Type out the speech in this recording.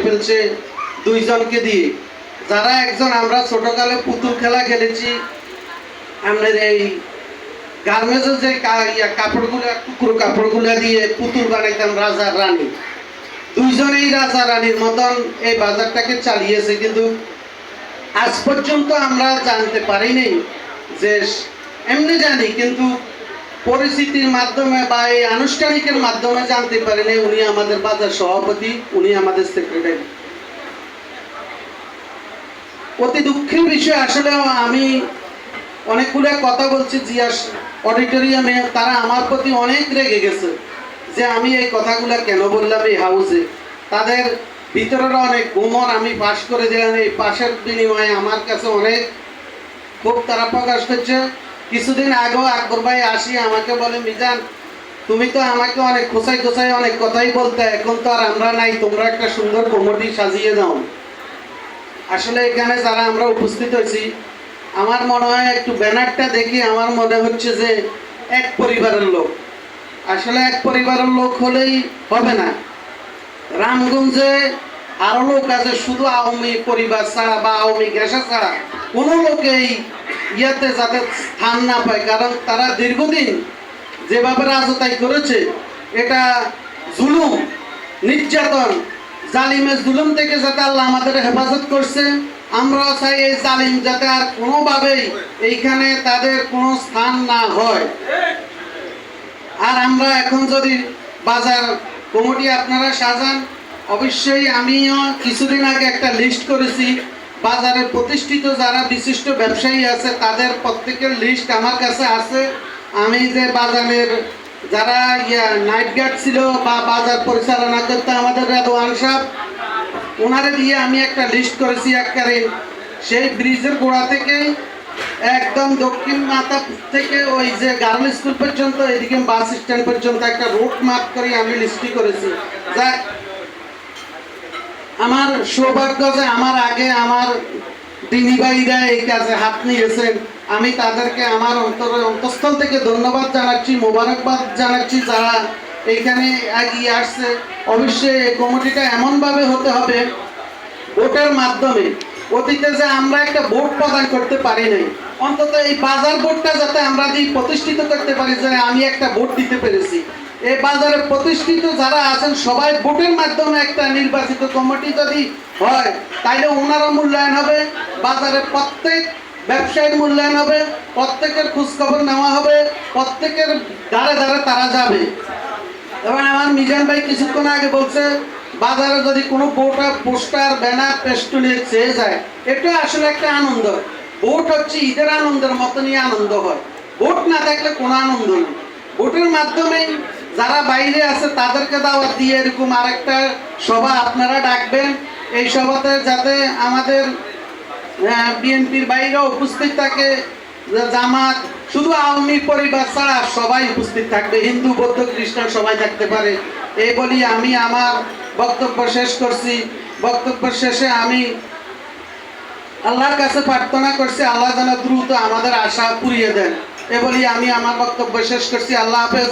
ফেলছে দুইজনকে দিয়ে। যারা একজন আমরা ছোটকালে পুতুল খেলা খেলেছি, আমাদের এই গার্মেন্টসের যে কাপড়গুলা টুকরো কাপড়গুলা দিয়ে পুতুল বানাইতাম রাজা রানী, দুইজনেই রাজা রানীর মতন এই বাজারটাকে চালিয়েছে। কিন্তু আজ পর্যন্ত আমরা জানতে পারিনি যে, এমনি জানি কিন্তু পরিস্থিতির মাধ্যমে বা এই আনুষ্ঠানিকের মাধ্যমে জানতে পারিনি উনি আমাদের বাজার সভাপতি, উনি আমাদের সেক্রেটারি। অতি দুঃখের বিষয়, আসলে আমি অনেকগুলো কথা বলছি জিয়াস অডিটোরিয়ামে, তারা আমার প্রতি অনেক রেগে গেছে যে আমি এই কথাগুলো কেন বললাম এই হাউসে। তাদের ভিতরের অনেক গুমর আমি পাশ করে দিলাম, এই পাশের বিনিময়ে আমার কাছে অনেক খুব তারা প্রকাশ করছে। কিছুদিন আগেও আকবর ভাই আসি আমাকে বলে, মিজান তুমি তো আমাকে অনেক খোঁচাই খোঁচাই অনেক কথাই বলতে, এখন তো আর আমরা নাই, তোমরা একটা সুন্দর কমিটি সাজিয়ে দাও। আসলে এখানে যারা আমরা উপস্থিত হয়েছি, আমার মনে হয় একটু ব্যানারটা দেখি আমার মনে হচ্ছে যে এক পরিবারের লোক। আসলে এক পরিবারের লোক হলেই হবে না, রামগঞ্জে আরো লোক আছে, শুধু আওয়ামী পরিবার ছাড়া বা আওয়ামী গ্যাসা ছাড়া কোনো লোকেই ইয়াতে যাতে স্থান না পায়। কারণ তারা দীর্ঘদিন যেভাবে রাজত্ব করেছে, এটা জুলুম, নির্যাতন, জালিমের জুলুম থেকে যাতে আল্লাহ আমাদের হেফাজত করছে, আমরাও চাই এই জালিম যাতে আর কোনোভাবেই এইখানে তাদের কোনো স্থান না হয়। আর আমরা এখন যদি বাজার কমিটি আপনারা সাজান, অবশ্যই আমিও কিছুদিন আগে একটা লিস্ট করেছি, বাজারে প্রতিষ্ঠিত যারা বিশিষ্ট ব্যবসায়ী আছে তাদের প্রত্যেকের লিস্ট আমার কাছে আছে। আমি যে বাজারের যারা নাইট গার্ড ছিল বা বাজার পরিচালনা করতে আমাদের রেদওয়ান সাহেব, ওনারে দিয়ে আমি একটা লিস্ট করেছি একবারে সেই ব্রিজের গোড়া থেকে একদম দক্ষিণ মাথা থেকে ওই যে গার্ল স্কুল পর্যন্ত, এদিকে বাস স্ট্যান্ড পর্যন্ত একটা রুট ম্যাপ করে আমি লিস্টি করেছি। যা আমার সৌভাগ্য যে আমার আগে আমার দিনী ভাইরা এই কাজে হাত নিয়েছেন, আমি তাদেরকে আমার অন্তঃস্থল থেকে ধন্যবাদ জানাচ্ছি, মোবারকবাদ জানাচ্ছি যারা এইখানে এগিয়ে আসছে। অবশ্যই এই কমিটিটা এমনভাবে হতে হবে ভোটের মাধ্যমে। অতীতে যে আমরা একটা ভোট প্রদান করতে পারি নাই, অন্তত এই বাজার ভোটটা যাতে আমরা দিয়ে প্রতিষ্ঠিত করতে পারি যে আমি একটা ভোট দিতে পেরেছি। এই বাজারে প্রতিষ্ঠিত যারা আছেন সবাই ভোটের মাধ্যমে একটা নির্বাচিত কমিটি যদি হয়, তাইলে ওনারও মূল্যায়ন হবে, বাজারে প্রত্যেক ব্যবসায়ীর মূল্যায়ন হবে, প্রত্যেকের খোঁজখবর নেওয়া হবে, প্রত্যেকের দ্বারে দ্বারে তারা যাবে। এবং আমার মিজান ভাই কিছুক্ষণ আগে বলছে, বাজারে যদি কোনো পোস্টার ব্যানার পেস্টুনে চেয়ে যায়, এটা আসলে একটা আনন্দ। ভোট হচ্ছে ঈদের আনন্দের মতনই আনন্দ হয়, ভোট না থাকলে কোনো আনন্দ নেই। ভোটের মাধ্যমে যারা বাইরে আছে তাদেরকে দাওয়াত দিয়ে এরকম আরেকটা সভা আপনারা ডাকবেন। এই সভাতে যাতে আমাদের বিএনপির বাইরেও উপস্থিত থাকে, জামাত, শুধু আওয়ামী পরিবার ছাড়া সবাই উপস্থিত থাকবে, হিন্দু বৌদ্ধ খ্রিস্টান সবাই থাকতে পারে। এই বলি আমি আমার বক্তব্য শেষ করছি। বক্তব্য শেষে আমি আল্লাহর কাছে প্রার্থনা করছি আল্লাহ যেন দ্রুত আমাদের আশা পুরিয়ে দেন। এ বলি আমি আমার বক্তব্য শেষ করছি। আল্লাহ হাফেজ।